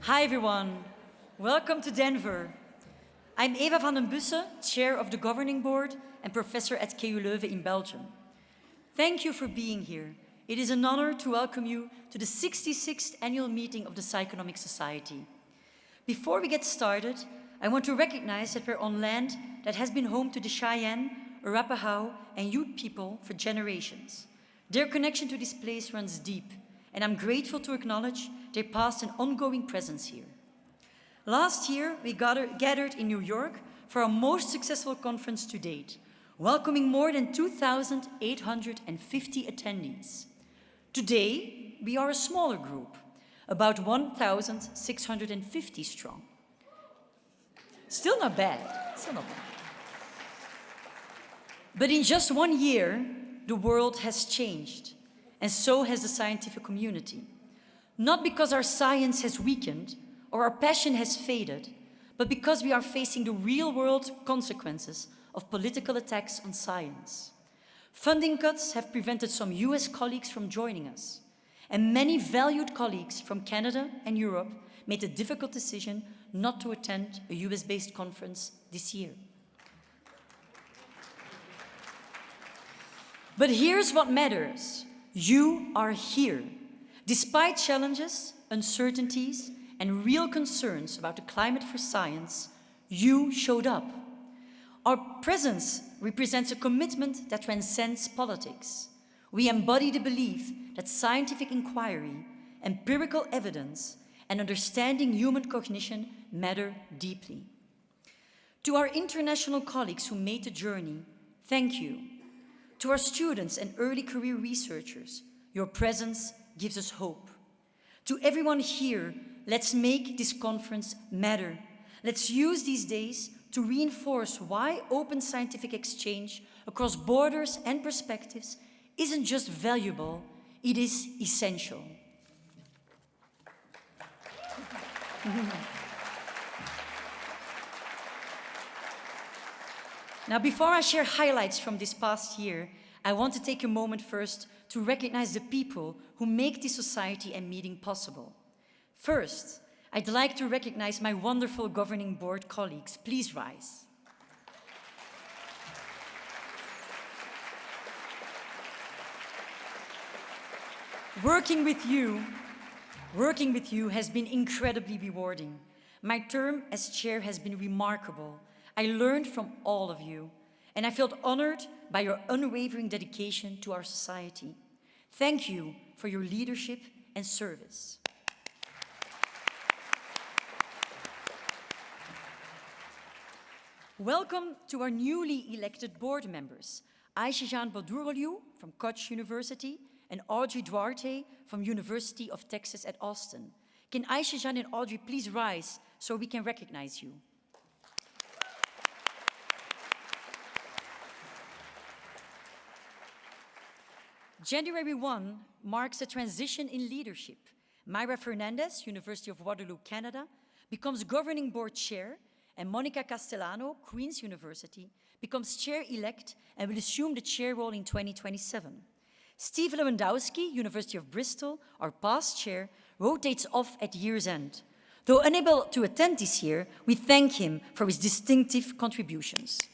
Hi everyone, welcome to Denver. I'm Eva van den Bussche, Chair of the Governing Board and Professor at KU Leuven in Belgium. Thank you for being here. It is an honor to welcome you to the 66th annual meeting of the Psychonomic Society. Before we get started, I want to recognize that we're on land that has been home to the Cheyenne, Arapaho, and Ute people for generations. Their connection to this place runs deep, and I'm grateful to acknowledge their past and ongoing presence here. Last year, we gathered in New York for our most successful conference to date, welcoming more than 2,850 attendees. Today, we are a smaller group, about 1,650 strong. Still not bad, still not bad. But in just 1 year, the world has changed, and so has the scientific community. Not because our science has weakened or our passion has faded, but because we are facing the real-world consequences of political attacks on science. Funding cuts have prevented some US colleagues from joining us, and many valued colleagues from Canada and Europe made the difficult decision not to attend a US-based conference this year. But here's what matters. You are here. Despite challenges, uncertainties, and real concerns about the climate for science, you showed up. Our presence represents a commitment that transcends politics. We embody the belief that scientific inquiry, empirical evidence, and understanding human cognition matter deeply. To our international colleagues who made the journey, thank you. To our students and early career researchers, your presence gives us hope. To everyone here, let's make this conference matter. Let's use these days to reinforce why open scientific exchange across borders and perspectives isn't just valuable, it is essential. Now, before I share highlights from this past year, I want to take a moment first to recognize the people who make this society and meeting possible. First, I'd like to recognize my wonderful governing board colleagues. Please rise. Working with you has been incredibly rewarding. My term as chair has been remarkable. I learned from all of you, and I felt honored by your unwavering dedication to our society. Thank you for your leadership and service. Welcome to our newly elected board members, Aisha-Jean Baduroliu from Koch University and Audrey Duarte from University of Texas at Austin. Can Aisha-Jean and Audrey please rise so we can recognize you? January 1 marks a transition in leadership. Myra Fernandez, University of Waterloo, Canada, becomes governing board chair, and Monica Castellano, Queen's University, becomes chair-elect and will assume the chair role in 2027. Steve Lewandowski, University of Bristol, our past chair, rotates off at year's end. Though unable to attend this year, we thank him for his distinctive contributions.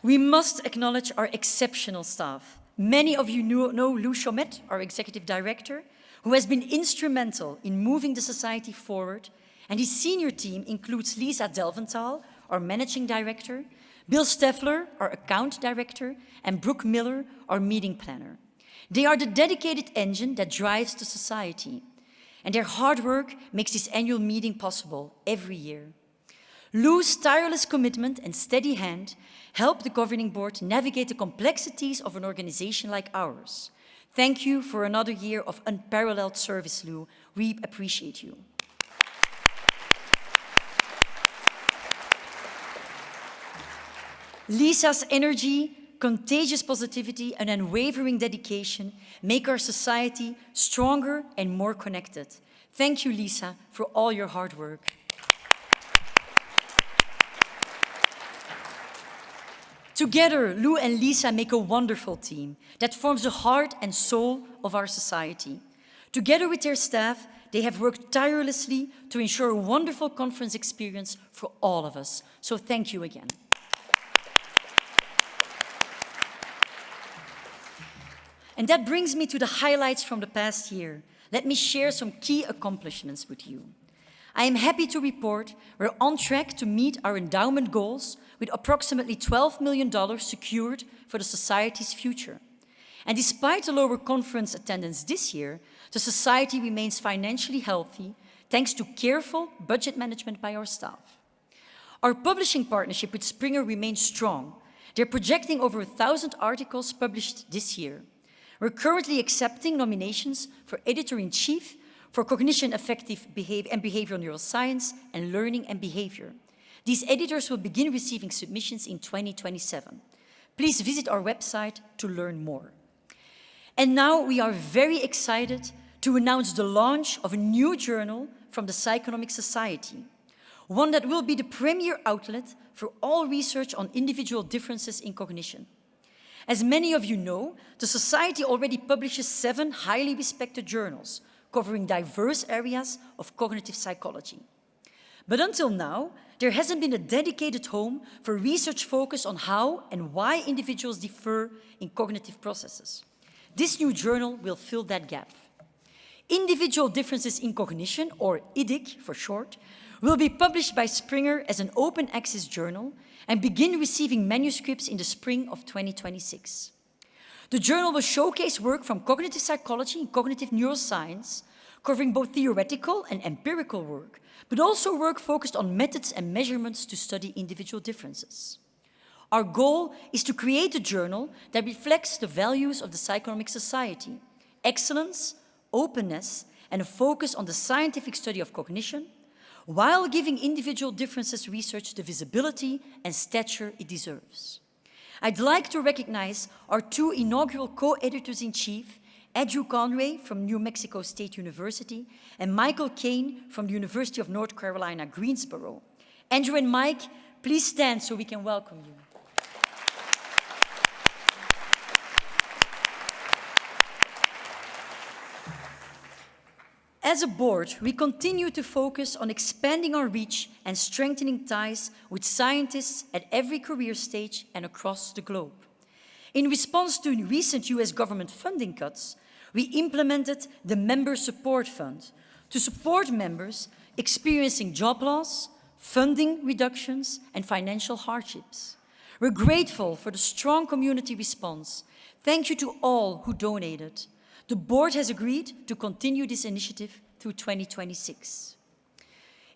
We must acknowledge our exceptional staff. Many of you know Lou Chomet, our executive director, who has been instrumental in moving the society forward, and his senior team includes Lisa Delventhal, our managing director, Bill Steffler, our account director, and Brooke Miller, our meeting planner. They are the dedicated engine that drives the society, and their hard work makes this annual meeting possible every year. Lou's tireless commitment and steady hand help the governing board navigate the complexities of an organization like ours. Thank you for another year of unparalleled service, Lou. We appreciate you. Lisa's energy, contagious positivity, and unwavering dedication make our society stronger and more connected. Thank you, Lisa, for all your hard work. Together, Lou and Lisa make a wonderful team that forms the heart and soul of our society. Together with their staff, they have worked tirelessly to ensure a wonderful conference experience for all of us. So thank you again. And that brings me to the highlights from the past year. Let me share some key accomplishments with you. I am happy to report we're on track to meet our endowment goals with approximately $12 million secured for the Society's future. And despite the lower conference attendance this year, the Society remains financially healthy thanks to careful budget management by our staff. Our publishing partnership with Springer remains strong. They're projecting over 1,000 articles published this year. We're currently accepting nominations for Editor-in-Chief for Cognition, Affective Behavior and Behavioral Neuroscience and Learning and Behavior. These editors will begin receiving submissions in 2027. Please visit our website to learn more. And now we are very excited to announce the launch of a new journal from the Psychonomic Society, one that will be the premier outlet for all research on individual differences in cognition. As many of you know, the Society already publishes 7 highly respected journals covering diverse areas of cognitive psychology. But until now, there hasn't been a dedicated home for research focused on how and why individuals differ in cognitive processes. This new journal will fill that gap. Individual Differences in Cognition, or IDIC for short, will be published by Springer as an open access journal and begin receiving manuscripts in the spring of 2026. The journal will showcase work from cognitive psychology and cognitive neuroscience, covering both theoretical and empirical work, but also work focused on methods and measurements to study individual differences. Our goal is to create a journal that reflects the values of the Psychonomic Society: excellence, openness, and a focus on the scientific study of cognition, while giving individual differences research the visibility and stature it deserves. I'd like to recognize our 2 inaugural co-editors-in-chief, Andrew Conway from New Mexico State University and Michael Kane from the University of North Carolina, Greensboro. Andrew and Mike, please stand so we can welcome you. As a board, we continue to focus on expanding our reach and strengthening ties with scientists at every career stage and across the globe. In response to recent US government funding cuts, we implemented the Member Support Fund to support members experiencing job loss, funding reductions, and financial hardships. We're grateful for the strong community response. Thank you to all who donated. The board has agreed to continue this initiative through 2026.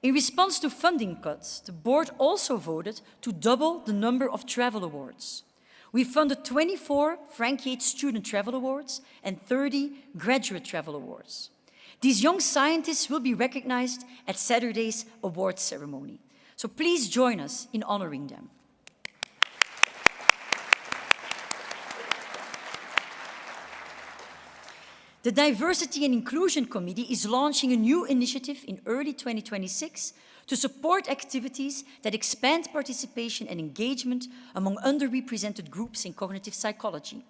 In response to funding cuts, the board also voted to double the number of travel awards. We funded 24 Frank Yates Student Travel Awards and 30 Graduate Travel Awards. These young scientists will be recognized at Saturday's awards ceremony. So please join us in honoring them. The Diversity and Inclusion Committee is launching a new initiative in early 2026 to support activities that expand participation and engagement among underrepresented groups in cognitive psychology.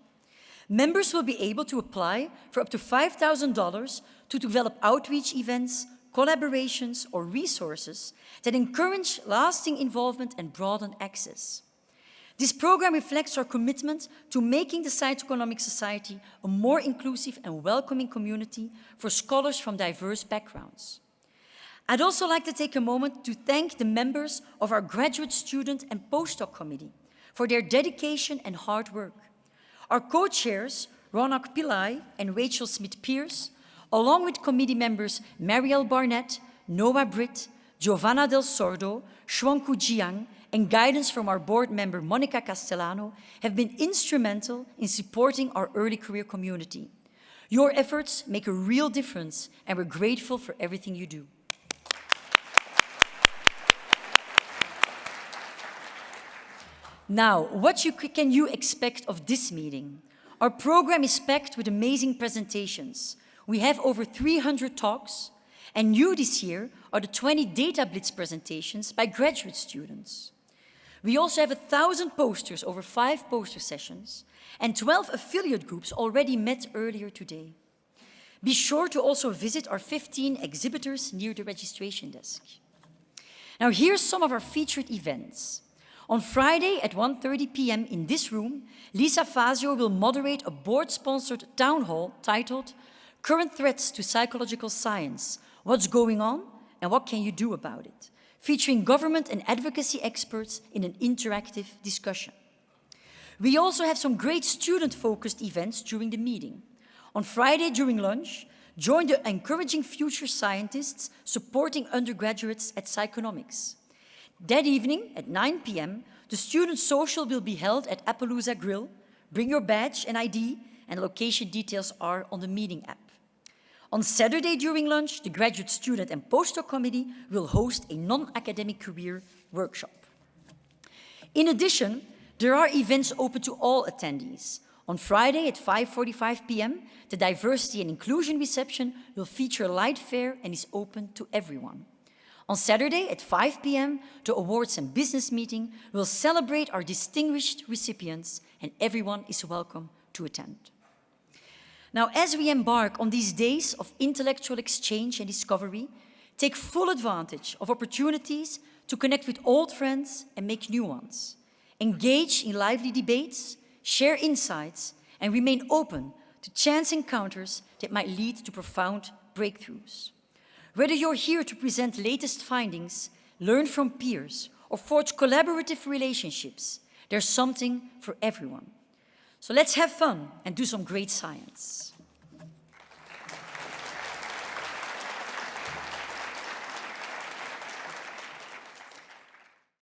Members will be able to apply for up to $5,000 to develop outreach events, collaborations, or resources that encourage lasting involvement and broaden access. This program reflects our commitment to making the Psychonomic Society a more inclusive and welcoming community for scholars from diverse backgrounds. I'd also like to take a moment to thank the members of our graduate student and postdoc committee for their dedication and hard work. Our co-chairs, Ronak Pillai and Rachel Smith-Pierce, along with committee members Marielle Barnett, Noah Britt, Giovanna Del Sordo, Xuanku Jiang, and guidance from our board member Monica Castellano have been instrumental in supporting our early career community. Your efforts make a real difference, and we're grateful for everything you do. Now, what can you expect of this meeting? Our program is packed with amazing presentations. We have over 300 talks, and new this year are the 20 Data Blitz presentations by graduate students. We also have 1,000 posters over 5 poster sessions, and 12 affiliate groups already met earlier today. Be sure to also visit our 15 exhibitors near the registration desk. Now here's some of our featured events. On Friday at 1:30 p.m. in this room, Lisa Fazio will moderate a board-sponsored town hall titled Current Threats to Psychological Science, What's Going On and What Can You Do About It, featuring government and advocacy experts in an interactive discussion. We also have some great student-focused events during the meeting. On Friday during lunch, join the encouraging future scientists supporting undergraduates at Psychonomics. That evening at 9 p.m., the student social will be held at Appaloosa Grill. Bring your badge and ID, and location details are on the meeting app. On Saturday during lunch, the Graduate Student and Postdoc Committee will host a non-academic career workshop. In addition, there are events open to all attendees. On Friday at 5:45 p.m., the Diversity and Inclusion reception will feature a light fair and is open to everyone. On Saturday at 5 p.m., the Awards and Business meeting will celebrate our distinguished recipients, and everyone is welcome to attend. Now, as we embark on these days of intellectual exchange and discovery, take full advantage of opportunities to connect with old friends and make new ones. Engage in lively debates, share insights, and remain open to chance encounters that might lead to profound breakthroughs. Whether you're here to present latest findings, learn from peers, or forge collaborative relationships, there's something for everyone. So let's have fun and do some great science.